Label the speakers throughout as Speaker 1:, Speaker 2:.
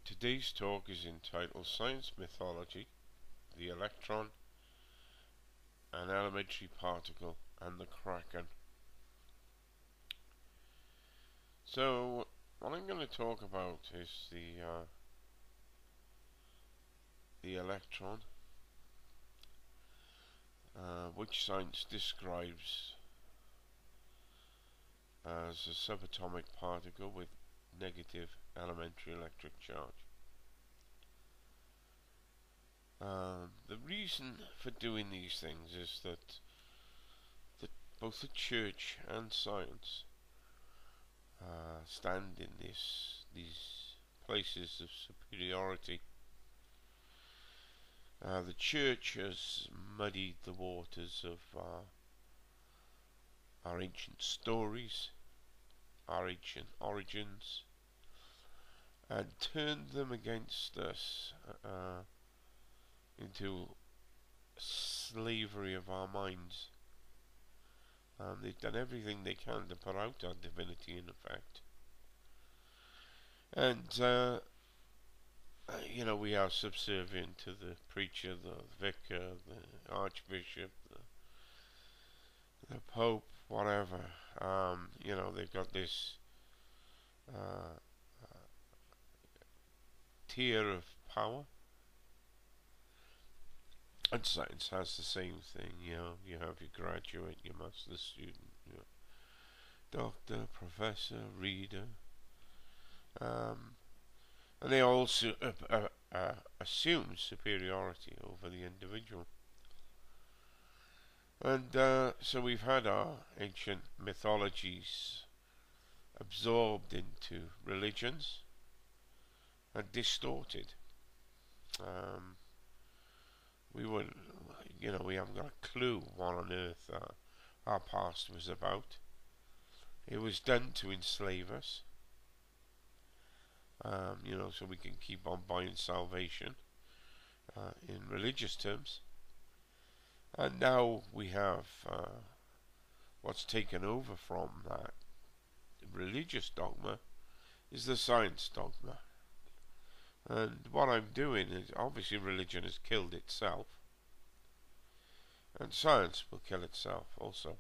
Speaker 1: Today's talk is entitled Science Mythology, the Electron, an Elementary Particle, and the Kracken. So, what I'm going to talk about is the electron, which science describes as a subatomic particle with negative elementary electric charge. The reason for doing these things is that both the church and science stand in these places of superiority. The church has muddied the waters of our ancient stories, our ancient origins, and turned them against us into slavery of our minds. They've done everything they can to put out our divinity, in effect. And we are subservient to the preacher, the vicar, the archbishop, the pope, whatever. They've got this tier of power. And science has the same thing. You have your graduate, your master's student, your doctor, professor, reader, and they all assume superiority over the individual. And so we've had our ancient mythologies absorbed into religions and distorted. We haven't got a clue what on earth our past was about. It was done to enslave us, so we can keep on buying salvation in religious terms. And now we have what's taken over from that religious dogma is the science dogma. And what I'm doing is, obviously religion has killed itself, and science will kill itself also.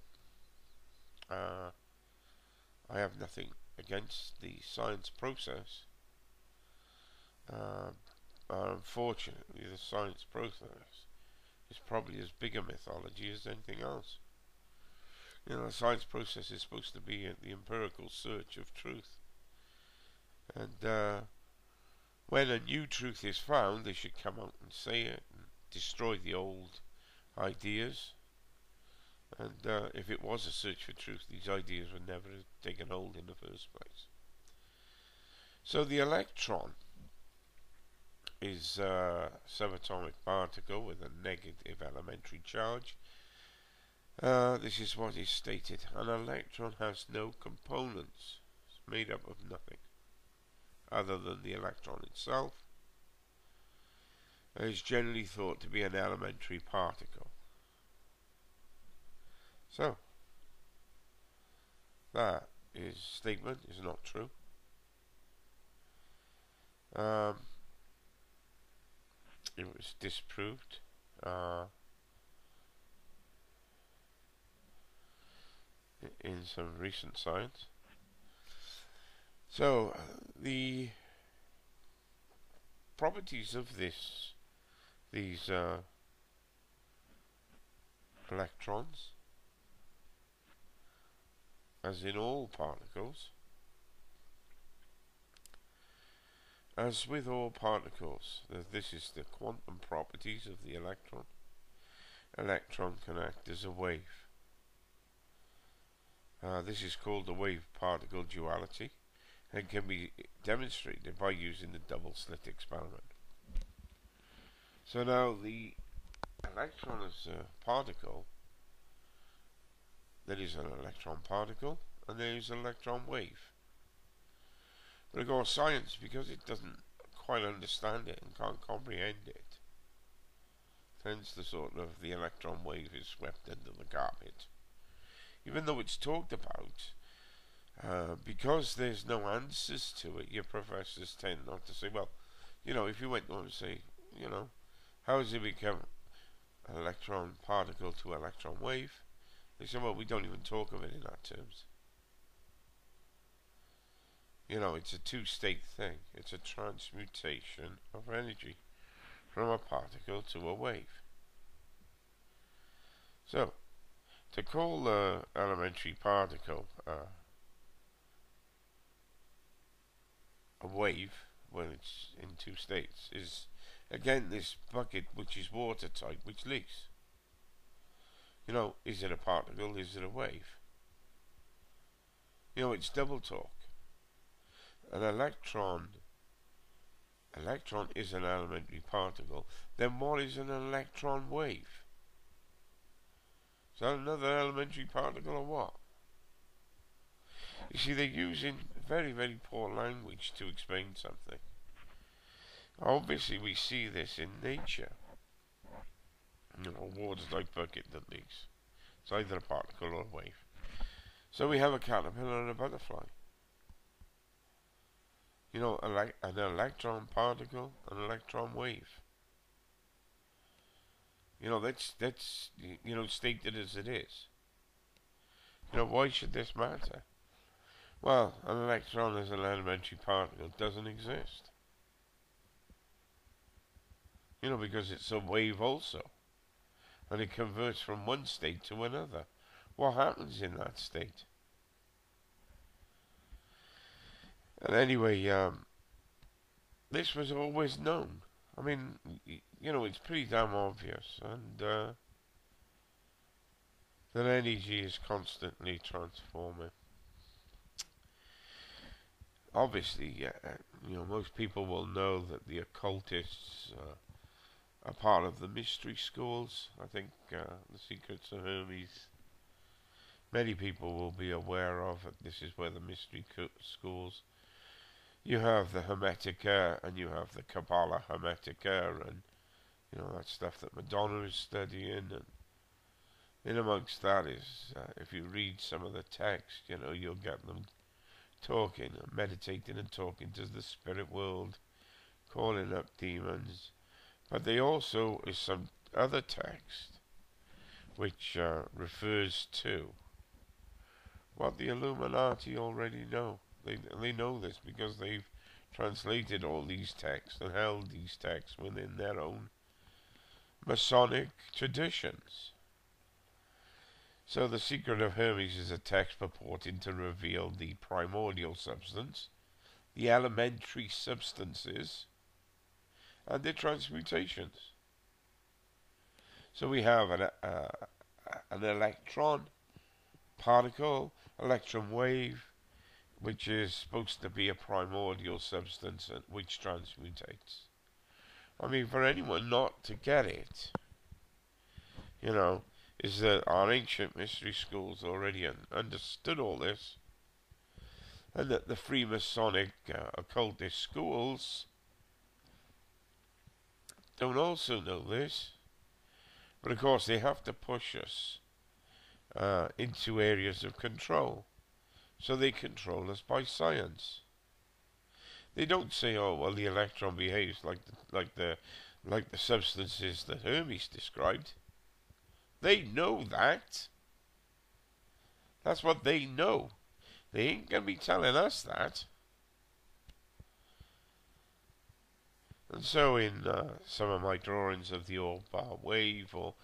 Speaker 1: I have nothing against the science process. Unfortunately, the science process is probably as big a mythology as anything else. The science process is supposed to be the empirical search of truth. And when a new truth is found, they should come out and say it and destroy the old ideas. And if it was a search for truth, these ideas would never have taken hold in the first place. So the electron is a subatomic particle with a negative elementary charge. This is what is stated. An electron has no components. It's made up of nothing other than the electron itself. It is generally thought to be an elementary particle. So, that statement is not true. It was disproved in some recent science. So, the properties of these electrons, as in all particles, as with all particles, this is the quantum properties of the electron. Electron can act as a wave. This is called the wave-particle duality, and can be demonstrated by using the double-slit experiment. So now the electron is a particle. There is an electron particle, and there is an electron wave. But of course science, because it doesn't quite understand it and can't comprehend it, tends to sort of, the electron wave is swept under the carpet. Even though it's talked about, because there's no answers to it, your professors tend not to say, well, if you went on and say, how does it become electron particle to electron wave? They say, well, we don't even talk of it in that terms. It's a two-state thing. It's a transmutation of energy from a particle to a wave. So, to call the elementary particle a wave when it's in two states is, again, this bucket which is watertight, which leaks. Is it a particle? Is it a wave? It's double talk. An electron is an elementary particle. Then what is an electron wave? Is that another elementary particle or what? You see, they're using very, very poor language to explain something. Obviously, we see this in nature. Watertight bucket that leaks. It's either a particle or a wave. So we have a caterpillar and a butterfly. An electron particle, an electron wave. That's stated as it is. Why should this matter? Well, an electron as an elementary particle doesn't exist. Because it's a wave also. And it converts from one state to another. What happens in that state? And anyway, this was always known. I mean, it's pretty damn obvious. And that energy is constantly transforming. Obviously, most people will know that the occultists are part of the mystery schools. I think the Secrets of Hermes, many people will be aware of it. This is where the mystery schools. You have the Hermetica and you have the Kabbalah Hermetica, and that stuff that Madonna is studying, and in amongst that is, if you read some of the text, you'll get them talking and meditating and talking to the spirit world, calling up demons. But they also is some other text which refers to what the Illuminati already know. They know this because they've translated all these texts and held these texts within their own Masonic traditions. So the Secret of Hermes is a text purporting to reveal the primordial substance, the elementary substances, and their transmutations. So we have an electron particle, electron wave, which is supposed to be a primordial substance which transmutates. I mean, for anyone not to get it, is that our ancient mystery schools already understood all this, and that the Freemasonic occultist schools don't also know this. But of course they have to push us into areas of control. So they control us by science. They don't say, oh well, the electron behaves like the substances that Hermes described. They know that. That's what they know. They ain't gonna be telling us that. And so in some of my drawings of the orb-bar wave, or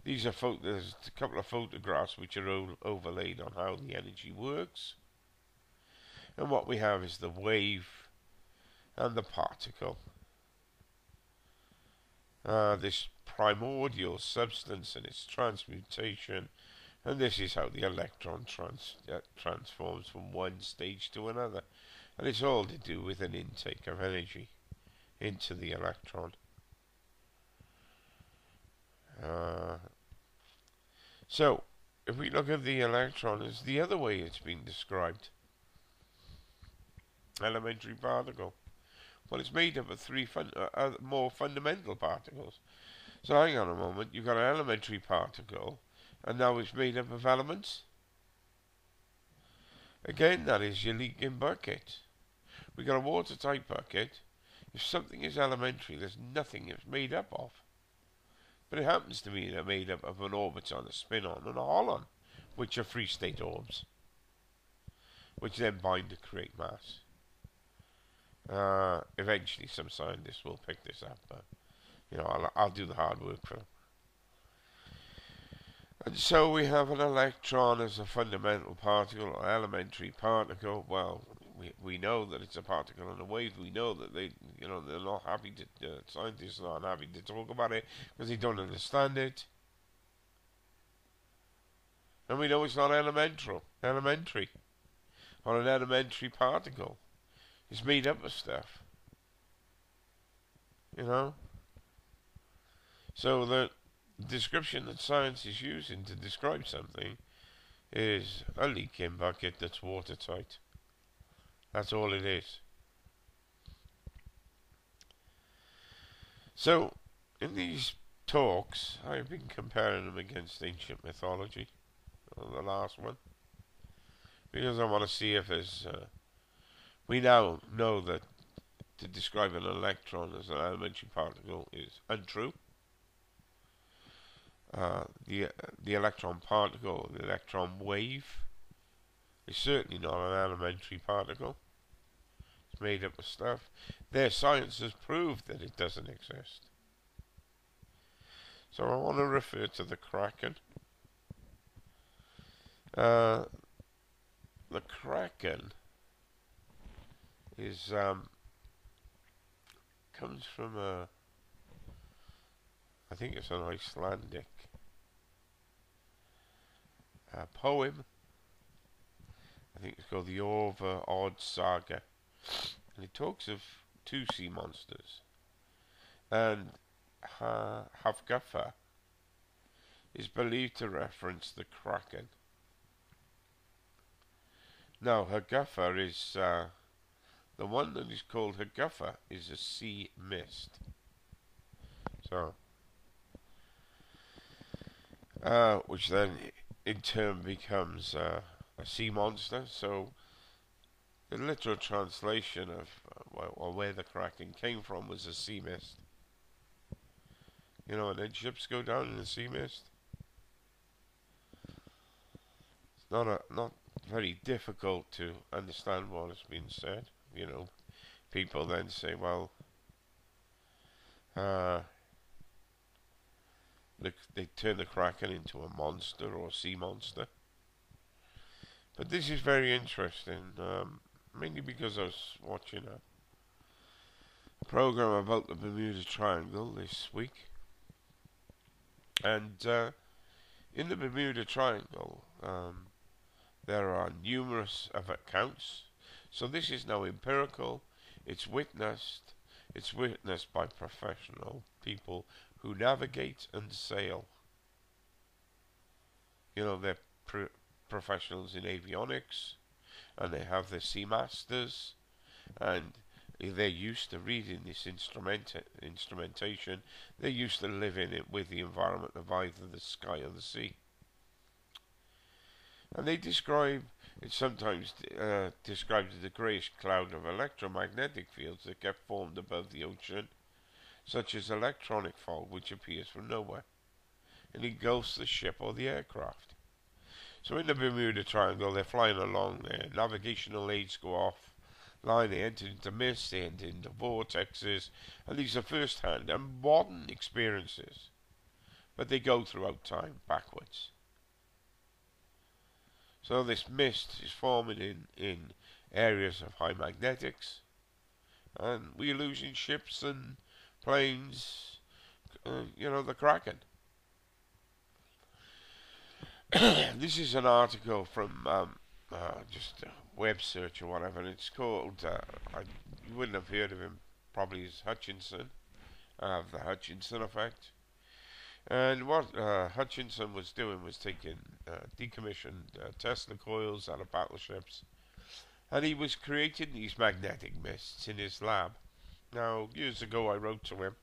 Speaker 1: these are there's a couple of photographs which are overlaid on how the energy works. And what we have is the wave and the particle. This primordial substance and its transmutation, and this is how the electron transforms from one stage to another. And it's all to do with an intake of energy into the electron. So, if we look at the electron as the other way it's been described, elementary particle. Well, it's made up of three more fundamental particles. So hang on a moment, you've got an elementary particle, and now it's made up of elements. Again, that is your leaking bucket. We've got a watertight bucket. If something is elementary, there's nothing it's made up of. But it happens to be made up of an orbiton, a spin-on, and a holon, which are free-state orbs, which then bind to create mass. Eventually, some scientists will pick this up, but I'll do the hard work for them. And so we have an electron as a fundamental particle, or elementary particle. Well, we know that it's a particle in a wave. We know that they're not happy to, scientists are not happy to talk about it because they don't understand it. And we know it's not elementary, or an elementary particle. It's made up of stuff. So the description that science is using to describe something is a leaking bucket that's watertight. That's all it is. So, in these talks, I've been comparing them against ancient mythology, the last one, because I want to see if there's... we now know that to describe an electron as an elementary particle is untrue. The electron particle, the electron wave, is certainly not an elementary particle. It's made up of stuff. Their science has proved that it doesn't exist. So I want to refer to the Kracken. The Kracken is comes from I think it's an Icelandic poem. I think it's called the Orva Odd Saga, and it talks of two sea monsters. And Hafgaffa is believed to reference the Kraken. Now, Hafgaffa is the one that is called Hafgaffa is a sea mist. So, which then in turn becomes a sea monster. So the literal translation of where the Kraken came from was a sea mist. And then ships go down in the sea mist. It's not very difficult to understand what has been said. People then say, well, they turn the Kraken into a monster or a sea monster. But this is very interesting, mainly because I was watching a program about the Bermuda Triangle this week. And in the Bermuda Triangle, there are numerous other accounts. So this is now empirical. It's witnessed by professional people who navigate and sail. They're professionals in avionics, and they have their sea masters, and they're used to reading this instrumentation. They're used to living it with the environment of either the sky or the sea. And they describe, it's sometimes described as a greyish cloud of electromagnetic fields that get formed above the ocean, such as electronic fog, which appears from nowhere and engulfs the ship or the aircraft. So in the Bermuda Triangle, they're flying along, their navigational aids go off line, they enter into mist, they enter into vortexes, and these are first-hand and modern experiences, but they go throughout time backwards. So this mist is forming in areas of high magnetics, and we're losing ships and planes, the Kraken. This is an article from just a web search or whatever, and it's called, you wouldn't have heard of him probably as Hutchinson, the Hutchinson effect. And what Hutchinson was doing was taking decommissioned Tesla coils out of battleships, and he was creating these magnetic mists in his lab. Now, years ago I wrote to him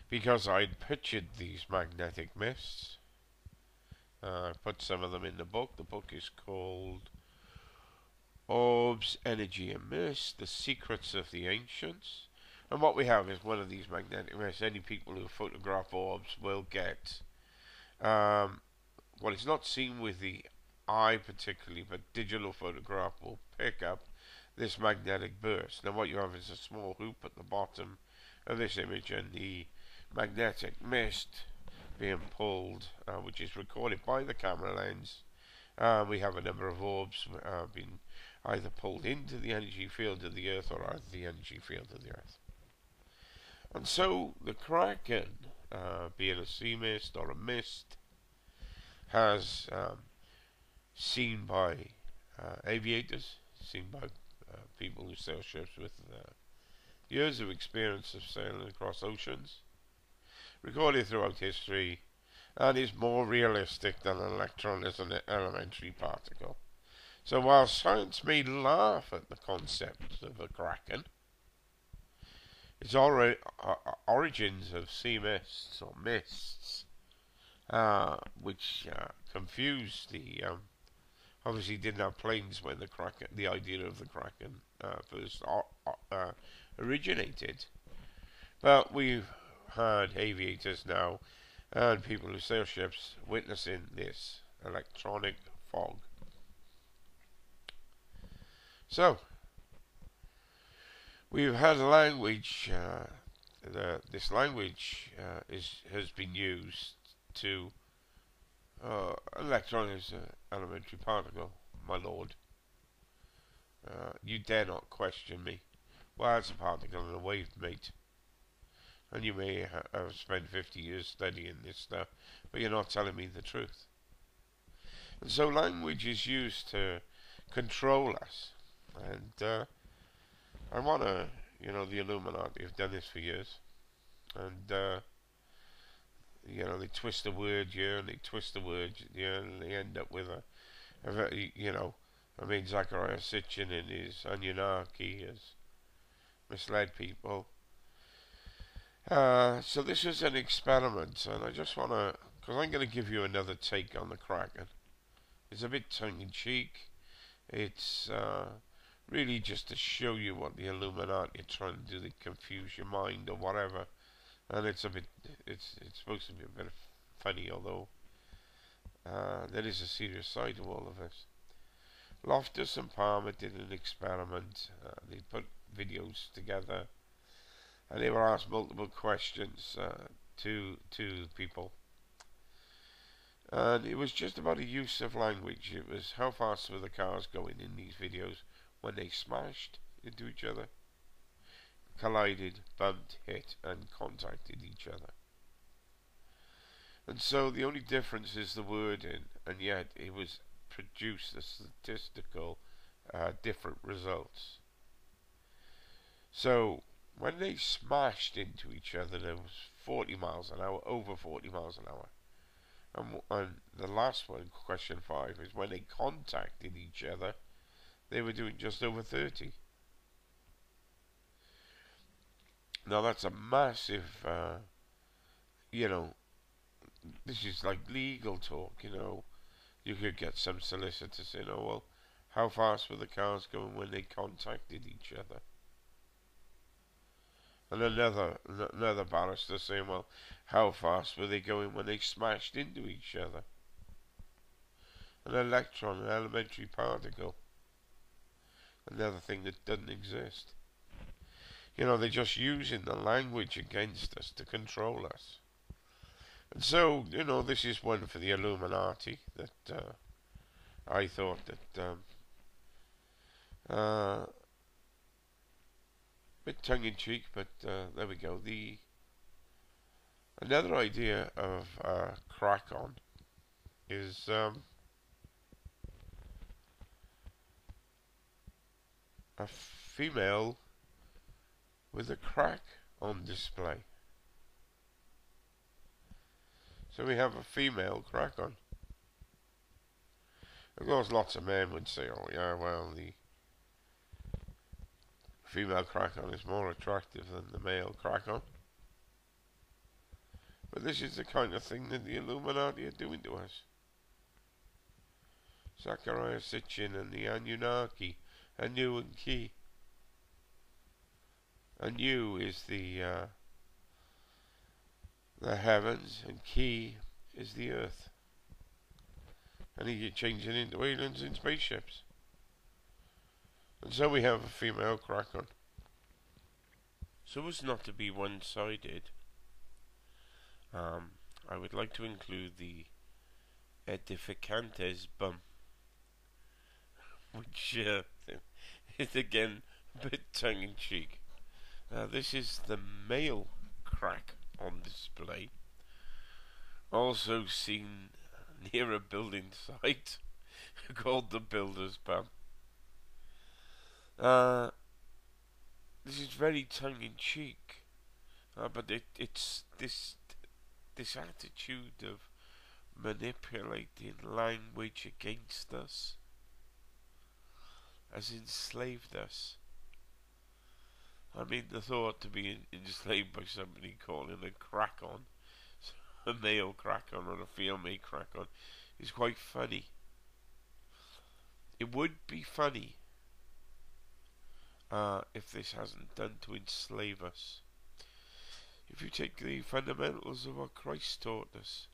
Speaker 1: because I'd pictured these magnetic mists. I put some of them in the book. The book is called Orbs, energy and mist, the secrets of the ancients. And what we have is one of these magnetic mists. Any people who photograph orbs will get well, it's not seen with the eye particularly, but digital photograph will pick up this magnetic burst. Now what you have is a small hoop at the bottom of this image, and the magnetic mist being pulled, which is recorded by the camera lens. We have a number of orbs being either pulled into the energy field of the Earth or out of the energy field of the Earth. And so the Kracken, being a sea mist or a mist, has seen by aviators, seen by people who sail ships with years of experience of sailing across oceans, recorded throughout history, and is more realistic than an electron as an elementary particle. So while science may laugh at the concept of a Kraken, its origins of sea mists or mists, which confused the obviously didn't have planes when the idea of the Kraken first originated. But we've had aviators now and people who sail ships witnessing this electronic fog. So we've had a language. This language has been used to electron is an elementary particle, my lord. You dare not question me. Well, it's a particle in a wave, mate. And you may have spent 50 years studying this stuff, but you're not telling me the truth. And so language is used to control us. And I want to, the Illuminati have done this for years. And, they twist a word here and they twist a word here, and they end up with Zachariah Sitchin in his Anunnaki has misled people. So this is an experiment, and I just want to, because I'm going to give you another take on the Kraken. It's a bit tongue-in-cheek. It's really just to show you what the Illuminati are trying to do, to confuse your mind or whatever. And it's supposed to be a bit funny, although there is a serious side to all of this. Loftus and Palmer did an experiment. They put videos together, and they were asked multiple questions to people. And it was just about the use of language. It was how fast were the cars going in these videos when they smashed into each other, collided, bumped, hit, and contacted each other. And so the only difference is the wording, and yet it was produced a statistical different results. So when they smashed into each other, there was 40 miles an hour, over 40 miles an hour. And the last one, question 5, is when they contacted each other, they were doing just over 30. Now that's a massive, this is like legal talk, You could get some solicitor saying, oh, well, how fast were the cars going when they contacted each other? And another barrister saying, well, how fast were they going when they smashed into each other? An electron, an elementary particle, another thing that doesn't exist. They're just using the language against us to control us. And so, this is one for the Illuminati that I thought that bit tongue-in-cheek, but there we go. Another idea of Kraken is a female with a crack on display. So we have a female Kraken. Of course, lots of men would say, oh yeah, well, the female Kraken is more attractive than the male Kraken. But this is the kind of thing that the Illuminati are doing to us. Zachariah Sitchin and the Anunnaki anu and ki. Anu is the heavens, and ki is the earth. And he changed it into aliens in spaceships. And so we have a female Kracken. So as not to be one-sided, I would like to include the edificantes bum, which is again a bit tongue-in-cheek. This is the male crack on display, also seen near a building site called the Builder's Bum. This is very tongue-in-cheek, but it's this attitude of manipulating language against us has enslaved us. I mean, the thought to be enslaved by somebody calling a Kracken, a male Kracken or a female Kracken, is quite funny. It would be funny if this hasn't done to enslave us. If you take the fundamentals of what Christ taught us,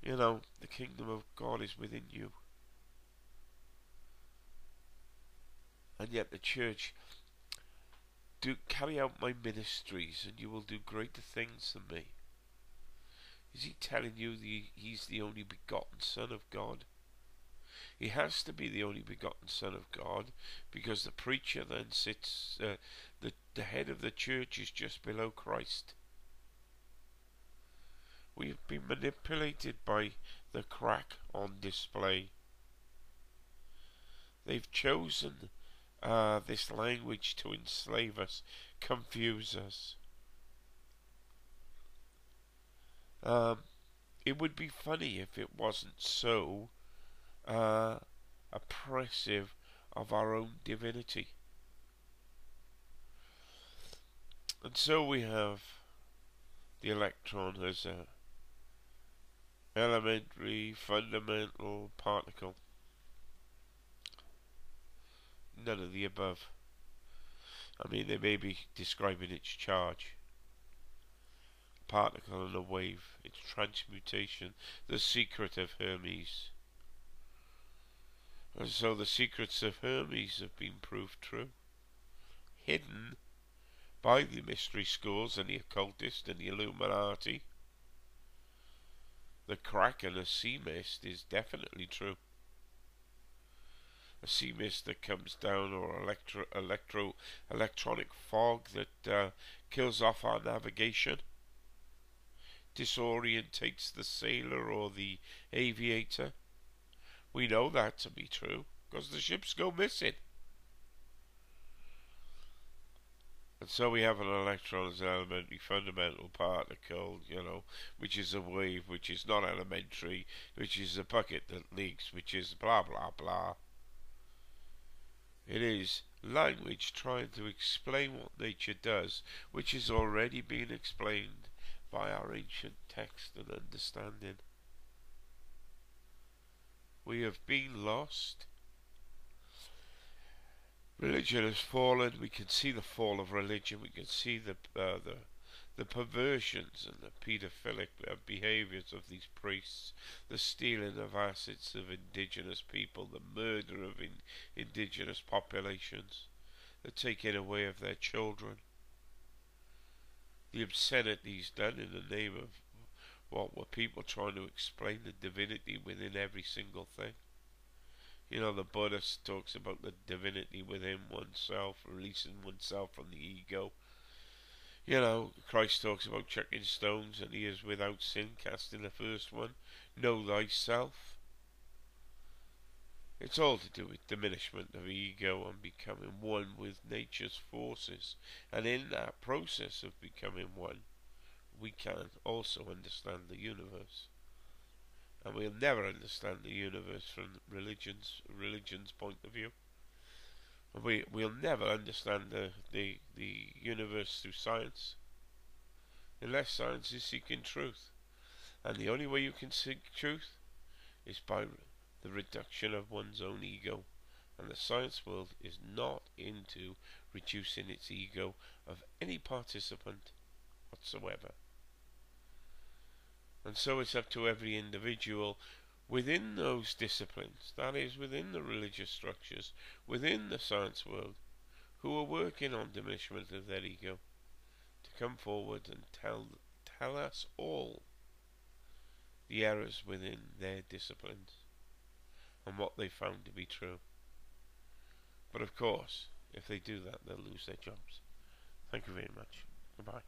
Speaker 1: you know, the kingdom of God is within you. And yet the church, do carry out my ministries and you will do greater things than me. Is he telling you he's the only begotten Son of God? He has to be the only begotten Son of God, because the preacher then sits, the head of the church is just below Christ. We have been manipulated by the crack on display. They've chosen this language to enslave us, confuse us. It would be funny if it wasn't so oppressive of our own divinity. And so we have the electron as a elementary, fundamental particle. None of the above. I mean, they may be describing its charge. A particle and a wave, its transmutation, the secret of Hermes. And so the secrets of Hermes have been proved true. Hidden by the mystery schools and the occultists and the Illuminati. The Kraken, a sea mist, is definitely true. A sea mist that comes down, or electronic fog that kills off our navigation, disorientates the sailor or the aviator. We know that to be true, because the ships go missing. And so we have an electron as an elementary fundamental particle, you know, which is a wave, which is not elementary, which is a bucket that leaks, which is blah blah blah. It is language trying to explain what nature does, which is already being explained by our ancient text and understanding. We have been lost. Religion has fallen. We can see the fall of religion. We can see the perversions and the paedophilic behaviours of these priests, the stealing of assets of indigenous people, the murder of indigenous populations, the taking away of their children, the obscenities done in the name of what were people trying to explain the divinity within every single thing. You know, the Buddhist talks about the divinity within oneself, releasing oneself from the ego. You know, Christ talks about chucking stones, and he is without sin, casting the first one. Know thyself. It's all to do with diminishment of ego and becoming one with nature's forces. And in that process of becoming one, we can also understand the universe. And we'll never understand the universe from religion's point of view. We'll never understand the universe through science, unless science is seeking truth. And the only way you can seek truth is by the reduction of one's own ego And the science world is not into reducing its ego of any participant whatsoever. And so it's up to every individual within those disciplines, that is, within the religious structures, within the science world, who are working on diminishment of their ego, to come forward and tell us all the errors within their disciplines and what they found to be true. But of course, if they do that, they'll lose their jobs. Thank you very much. Goodbye.